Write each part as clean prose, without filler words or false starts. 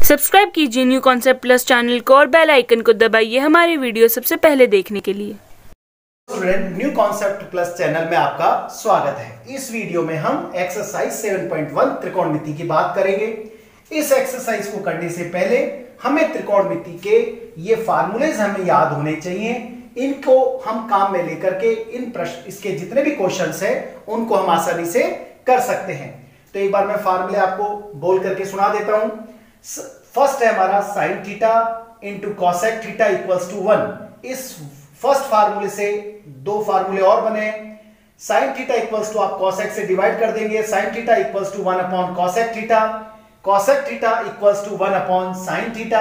Subscribe कीजिए new concept plus channel को और बेल आइकन को दबाइए हमारे वीडियो सबसे पहले देखने के लिए। Student, new concept plus channel में आपका स्वागत है। इस वीडियो में हम एक्सरसाइज 7.1 त्रिकोणमिति की बात करेंगे। इस एक्सरसाइज को करने से पहले हमें त्रिकोणमिति के ये फार्मूलेज हमें याद होने चाहिए। इनको हम काम में लेकर के इन प्रश्न इसके जितने भी क्वेश्चंस हैं उनको हम आसानी से कर सकते हैं। तो एक बार मैं फार्मूले आपको बोल करके सुना देता हूं। फर्स्ट है हमारा sine theta into cosec theta equals to 1। इस फर्स्ट फार्मूले से दो फार्मूले और बने हैं। साइन थीटा इक्वल्स टू आप कॉसेक से डिवाइड कर देंगे, sine theta equals to 1 upon cosec theta, cosec theta equals to 1 upon sine theta,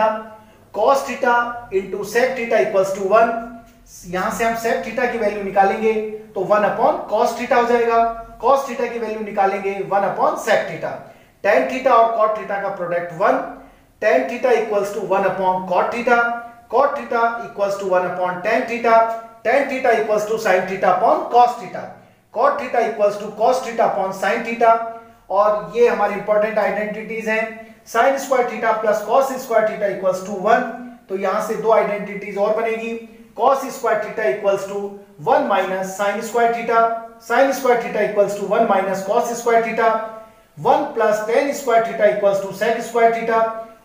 cos theta into sec theta equals to 1। यहां से हम सेक थीटा की वैल्यू निकालेंगे तो 1 अपॉन कॉस थीटा हो जाएगा, कॉस थीटा की वैल्यू निकालेंगे 1 upon sec theta. Tan theta और कॉट थीटा का product 1, tan theta equals to 1 upon cot theta, cot theta equals to 1 upon tan theta, tan theta equals to sine theta upon cos theta, cot theta equals to cos theta upon sine theta. और ये हमारी important identities हैं। Sine square theta plus cos square theta equals to 1, तो यहां से दो identities और बनेगी। Cos square theta equals to 1 minus sine square theta, sine square theta equals to 1 minus cos square theta, 1 plus tan square theta equals to sec square theta.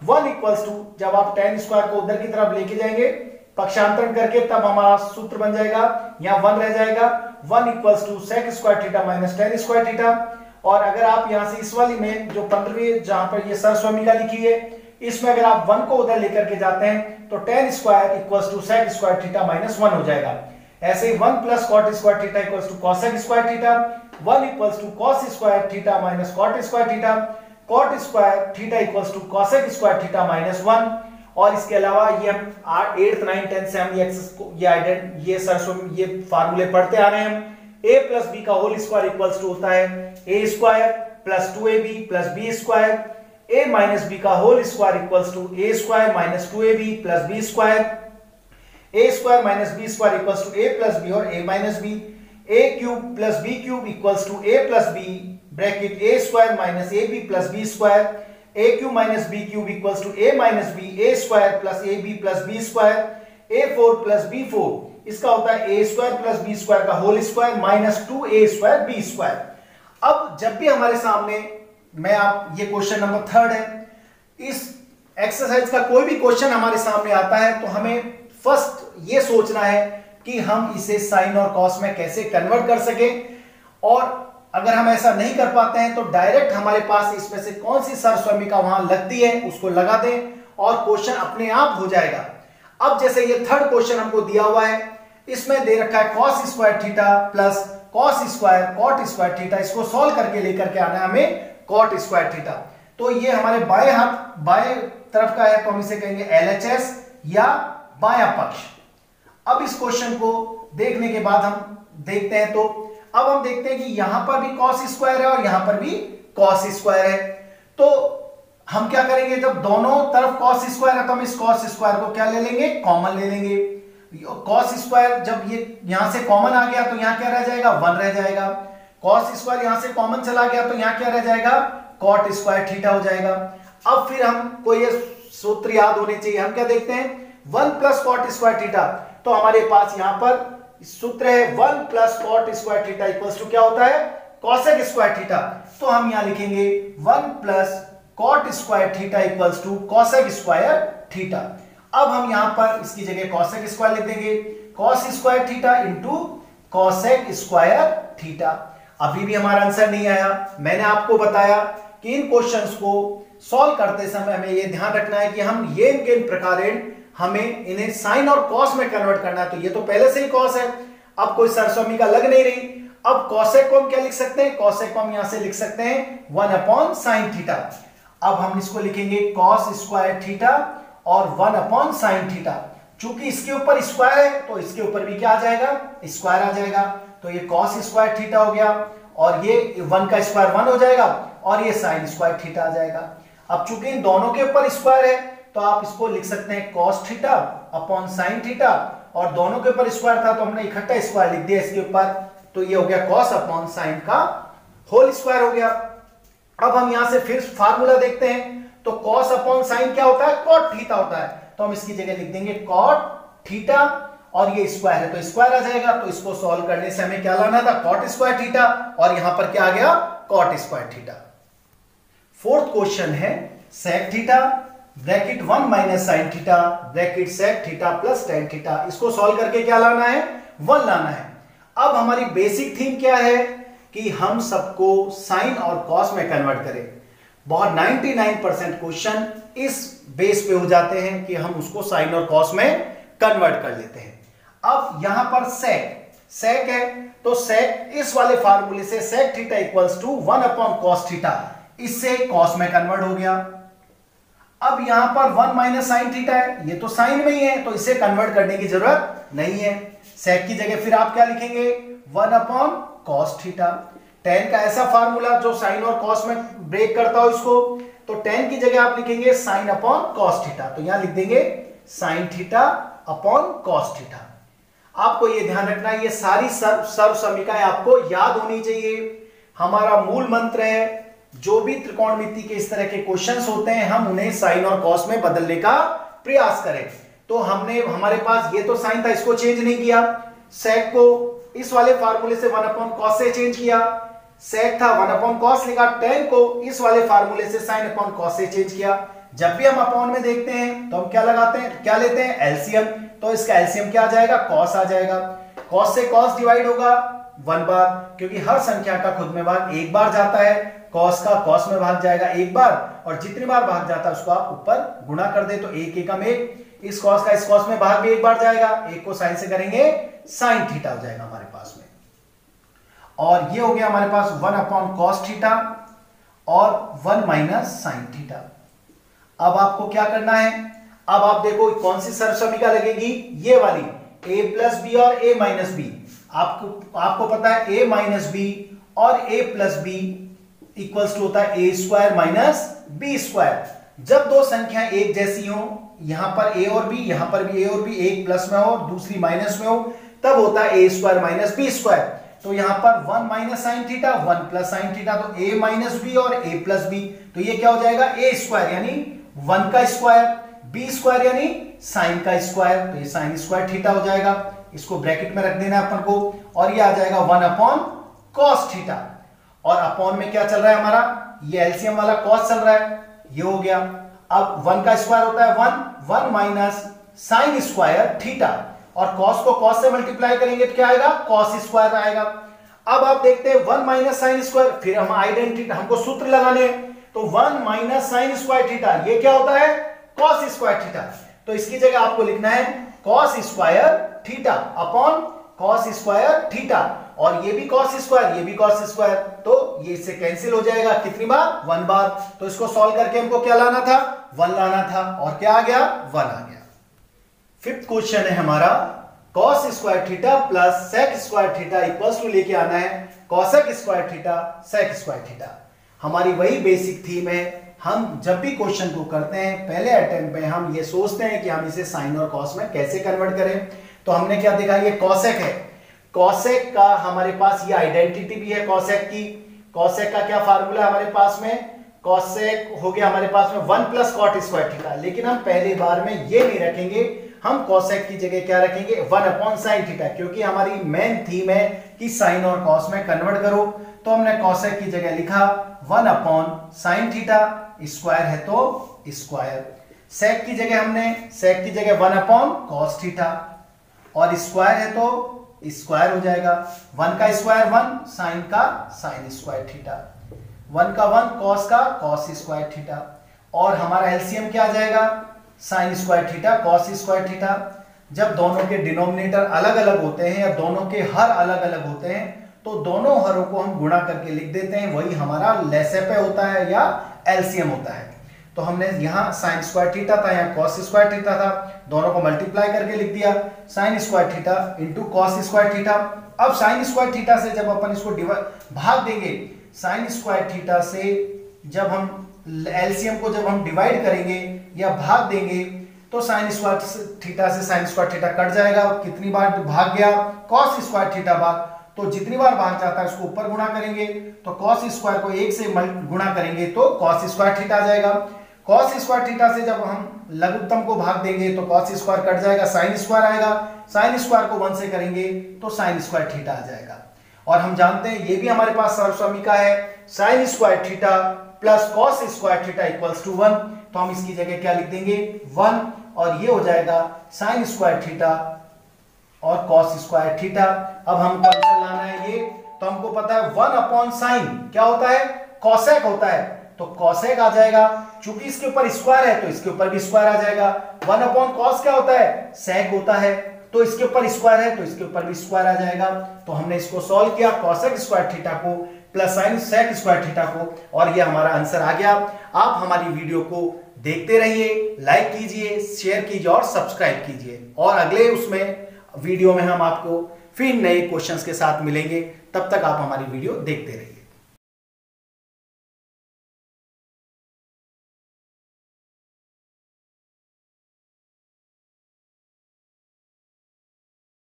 1 equals to, जब आप ten square को उधर की तरफ लेके जाएंगे पक्षांतरण करके, तब हमारा सूत्र बन जाएगा, यहां 1 रह जाएगा। 1 equals to sec square theta minus tan square theta. और अगर आप यहां से इस वाली में जो 15वीं जहां पर ये सरस्वमिका लिखी है, इसमें अगर आप 1 को उधर लेकर के जाते हैं तो tan square equals to sec square theta minus 1 हो जाएगा। ऐसे ही 1 plus cot square theta equals to cosec square theta, 1 equals to cos square theta minus cot square theta, cot square theta equals to cosec square theta minus 1। और इसके अलावा ये हम 8th 9th 10th से हम ये फार्मूले पढ़ते आ रहे हैं। a प्लस बी का होल स्क्वायर इक्वल्स टू होता है a square plus 2ab plus b square, a minus b का whole square equals to a square minus 2ab plus b square, a square minus b square equals to a plus b और a minus b, a cube plus b cube equals to a plus b bracket a square minus ab plus b square, a cube minus b cube equals to a minus b a square plus ab plus b square, a4 plus b4 इसका होता है a square plus b square का whole square minus 2a square b square. अब जब भी हमारे सामने ये क्वेश्चन नंबर 3 है, इस एक्सरसाइज का कोई भी क्वेश्चन हमारे सामने आता है तो हमें फर्स्ट ये सोचना है कि हम इसे साइन और कॉस में कैसे कन्वर्ट कर सकें। और अगर हम ऐसा नहीं कर पाते हैं तो डायरेक्ट हमारे पास इसमें से कौन सी सरस्वमिका वहां लगती है उसको लगा दें और क्वेश्चन अपने आप हो जाएगा। अब जैसे ये थर्ड क्वेश्चन हमको दिया हुआ है, इसमें दे रखा है cos square theta plus cos square cot square theta, इसको सॉल्व करके लेकर के आना है हमें कॉट स्क्वायर थीटा। तो ये हमारे बाएं तरफ का है तो हम इसे कहेंगे LHS या बायां पक्ष। अब इस क्वेश्चन को देखने के बाद हम देखते हैं, तो अब हम देखते हैं कि यहां पर भी कॉस स्क्वायर है और यहां पर भी कॉस स्क्वायर है। तो हम क्या करेंगे, जब दोनों तरफ कॉस स्क्वायर है तो हम इस कॉस स्क्वायर को क्या ले लेंगे, कॉमन ले लेंगे। कॉस स्क्वायर जब ये यहां से कॉमन आ गया तो यहां क्या रह जाएगा, 1 रह जाएगा। कॉस स्क्वायर यहां से कॉमन चला गया तो यहां क्या रह जाएगा, कॉट स्क्वायर थीटा हो जाएगा। अब फिर हमको ये सूत्र याद होने चाहिए। हम क्या देखते हैं, 1 प्लस कॉट स्क्वायर थीटा, तो हमारे पास यहां पर सूत्र है 1 plus cot square theta equals to क्या होता है, कॉसेक स्क्वायर थीटा। तो हम यहां लिखेंगे 1 plus cot square theta equals to cosec square theta. अब हम यहां पर इसकी जगह कॉसेक स्क्वायर लिख देंगे, cos square theta into cosec square theta. अभी भी हमारा आंसर नहीं आया। मैंने आपको बताया कि इन क्वेश्चंस को सॉल्व करते समय हमें यह ध्यान रखना है कि हम ये किन प्रकार हमें इन्हें साइन और कॉस में कन्वर्ट करना है। तो ये तो पहले से ही कॉस है, अब कोई सरस्वमिका लग नहीं रही। अब कॉसेक को हम क्या लिख सकते हैं, कॉसेक को हम यहां से लिख सकते हैं 1 अपॉन साइन थीटा। अब हम इसको लिखेंगे कॉस स्क्वायर थीटा और 1 अपॉन साइन थीटा। चूंकि इसके ऊपर स्क्वायर है तो इसके ऊपर भी क्या आ जाएगा, स्क्वायर आ जाएगा। तो ये कॉस स्क्वायर थीटा हो गया और ये 1 का स्क्वायर 1 हो जाएगा और ये साइन स्क्वायर थीटा आ जाएगा। अब चूंकि इन दोनों के ऊपर स्क्वायर है तो आप इसको लिख सकते हैं cos theta upon sine theta, और दोनों के ऊपर स्क्वायर था तो हमने इकट्ठा स्क्वायर लिख दिया इसके ऊपर, तो ये हो गया कॉस अपॉन साइन का होल स्क्वायर हो गया। अब हम यहां से फिर फार्मूला देखते हैं। तो कॉस अपॉन साइन क्या होता है, कॉट थीटा होता है। तो हम इसकी जगह लिख देंगे कॉट थीटा, और ये स्क्वायर है तो स्क्वायर आ जाएगा। तो इसको सॉल्व करने से हमें क्या लाना था, कॉट स्क्वायर थीटा, और यहां पर क्या आ गया, cot square theta. Fourth question है sec theta bracket 1 minus sine theta bracket sec theta plus tan theta. इसको सॉल्व करके क्या लाना है, 1 लाना है। अब हमारी बेसिक थीम क्या है कि हम सबको साइन और कॉस में कन्वर्ट करें। बहुत 99% क्वेश्चन इस बेस पे हो जाते हैं कि हम उसको साइन और कॉस में कन्वर्ट कर लेते हैं। अब यहां पर सेक है तो सेक इस वाले फार्मूले से sec theta equals to 1 upon cos theta, इससे कॉस में कन्वर्ट हो गया। अब यहां पर 1 माइनस साइन थीटा है, ये तो साइन में ही है तो इसे कन्वर्ट करने की जरूरत नहीं है। सेक की जगह फिर आप क्या लिखेंगे, 1 अपॉन कॉस थीटा। टेन का ऐसा फार्मूला जो साइन और कॉस में ब्रेक करता हो इसको, तो टेन की जगह आप लिखेंगे साइन अपॉन कॉस थीटा। तो यहां लिख देंगे sine theta upon cos theta. आपको यह ध्यान रखना है, ये सारी सर्व समीकरणें आपको याद होनी चाहिए। हमारा मूल मंत्र है, जो भी त्रिकोणमिति के इस तरह के क्वेश्चंस होते हैं हम उन्हें साइन और कॉस में बदलने का प्रयास करें। तो हमारे पास ये तो साइन था, इसको चेंज नहीं किया। सेक को इस वाले फार्मूले से 1 अपॉन कॉस से चेंज किया। सेक था 1 अपॉन कॉस लिखा, टेन को इस वाले फार्मूले से साइन अपॉन कॉस से चेंज किया। जब भी हम अपॉन में देखते हैं तो हम क्या लगाते हैं, क्या लेते हैं, एलसीएम। तो इसका एलसीएम क्या आ जाएगा, कॉस आ जाएगा। कॉस से कॉस डिवाइड होगा 1 बार, क्योंकि हर संख्या का खुद में भाग एक बार जाता है। कॉस का कॉस में भाग जाएगा एक बार, और जितनी बार भाग जाता है उसको आप ऊपर गुणा कर दे तो एक एकम एक। इस कॉस का इस कॉस में भाग भी एक बार जाएगा, एक को साइन से करेंगे साइन थीटा हो जाएगा हमारे पास में। और ये हो गया हमारे पास 1 अपॉन कॉस थीटा और 1 माइनस साइन थीटा। अब आपको क्या करना है, अब आप देखो कौन सी सर्व समीकरण लगेगी, ये वाली a प्लस बी और a माइनस बी। आपको पता है a माइनस बी और a plus B equals to होता है a square minus B square. जब दो संख्या एक जैसी हो, यहां पर a और b, यहां पर भी a और b, एक प्लस में हो और दूसरी माइनस में हो, तब होता है a square minus B square. तो यहां पर 1 minus sine theta 1 plus sine theta, तो a माइनस बी और a प्लस बी, तो ये क्या हो जाएगा, a स्क्वायर यानी 1 का स्क्वायर, बी स्क्वायर यानी साइन का स्क्वायर, तो ये साइन स्क्वायर थीटा हो जाएगा। इसको ब्रैकेट में रख देना है अपन को, और ये आ जाएगा 1 अपॉन कॉस थीटा। और अपॉन में क्या चल रहा है हमारा, ये एलसीएम वाला कॉस चल रहा है, ये हो गया। अब 1 का स्क्वायर होता है 1 माइनस साइन स्क्वायर थीटा, और कॉस को कॉस से मल्टीप्लाई करेंगे तो क्या आएगा, कॉस स्क्वायर आएगा। अब आप देखते हैं 1 माइनस साइन स्क्वायर, फिर हम आइडेंटिटी हमको सूत्र लगाने हैं, तो 1 माइनस साइन स्क्वायर थीटा ये क्या होता है, कॉस स्क्वायर थीटा। तो इसकी जगह आपको लिखना है cos square theta upon cos square theta, और ये भी कॉस स्क्वायर ये भी कॉस स्क्वायर, तो ये इससे कैंसिल हो जाएगा कितनी बार, 1 बार। तो इसको सॉल्व करके हमको क्या लाना था, 1 लाना था, और क्या आ गया, 1 आ गया। फिफ्थ क्वेश्चन है हमारा cos square theta plus sec square theta equals to लेके आना है cosec square theta sec square theta. हमारी वही बेसिक थीम है, हम जब भी क्वेश्चन को करते हैं पहले अटेम्प्ट में हम ये सोचते हैं कि हम इसे साइन और कॉस में कैसे कन्वर्ट करें। तो हमने क्या देखा, ये कॉसेक है, कॉसेक का हमारे पास ये आइडेंटिटी भी है कॉसेक की। कॉसेक का क्या फार्मूला हमारे पास में, कॉसेक हो गया हमारे पास में 1 प्लस कॉट स्क्वायर थीटा, लेकिन हम पहले बार में ये नहीं रखेंगे, हम कॉसेक की जगह क्या रखेंगे, 1 अपॉन साइन थीटा, क्योंकि हमारी मेन थीम है कि साइन और कॉस में कन्वर्ट करो। तो हमने कॉसेक की जगह लिखा 1 अपॉन साइन थीटा, स्क्वायर है तो स्क्वायर। सेक की जगह हमने सेक की जगह 1 अपॉन कॉस थीटा, और स्क्वायर है तो स्क्वायर हो जाएगा। 1 का स्क्वायर 1, साइन का साइन स्क्वायर थीटा, 1 का 1, कॉस का कॉस स्क्वायर थीटा, और हमारा एलसीएम क्या आ जाएगा, sign square theta cos square theta. जब दोनों के डिनोमिनेटर अलग अलग होते हैं या दोनों के हर अलग अलग होते हैं तो दोनों हरों को हम गुणा करके लिख देते हैं, वही हमारा लेसेपे होता है या एलसीएम होता है। तो हमने यहाँ साइन स्क्वायर थीटा था, यहाँ कॉस स्क्वायर थीटा था, दोनों को मल्टीप्लाई करके लिख दिया sign square theta into cos square theta. अब साइन स्क्वायर थीटा से जब अपन इसको भाग देंगे, साइन स्क्वायर थीटा से जब हम एलसीएम को जब हम डिवाइड करेंगे या भाग देंगे तो साइन स्क्वायर थीटा से साइन स्क्वायर थीटा कट जाएगा। कितनी बार भाग गया, कॉस स्क्वायर थीटा बार, तो जितनी बार भाग जाता है उसको ऊपर गुणा करेंगे, तो कॉस स्क्वायर को 1 से गुणा करेंगे तो कॉस स्क्वायर थीटा आ जाएगा। कॉस स्क्वायर थीटा से जब हम लघुत्तम को भाग देंगे तो कॉस स्क्वायर कट जाएगा, साइन स्क्वायर आएगा, साइन स्क्वायर को 1 से करेंगे तो साइन स्क्वायर थीटा आ जाएगा। और हम जानते हैं ये भी हमारे पास सर्वसमीका है, sine square theta plus cos square theta equals to 1, तो हम इसकी जगह क्या लिख देंगे 1, और ये हो जाएगा साइन स्क्वायर थीटा और कॉस स्क्वायर थीटा। अब हमको आंसर लाना है ये, तो हमको पता है 1 अपॉन साइन क्या होता है, कॉसेक होता है, तो कॉसेक आ जाएगा। चूंकि इसके ऊपर स्क्वायर है तो इसके ऊपर भी स्क्वायर आ जाएगा। 1 अपॉन कॉस क्या होता है, सेक होता है, तो इसके ऊपर स्क्वायर है तो इसके ऊपर भी स्क्वायर आ जाएगा। तो हमने इसको सॉल्व किया, कॉसेक स्क्वायर थीटा को plus sine sec square theta को, और ये हमारा आंसर आ गया। आप हमारी वीडियो को देखते रहिए, लाइक कीजिए, शेयर कीजिए और सब्सक्राइब कीजिए, और अगले उसमें वीडियो में हम आपको फिर नए क्वेश्चंस के साथ मिलेंगे। तब तक आप हमारी वीडियो देखते रहिए।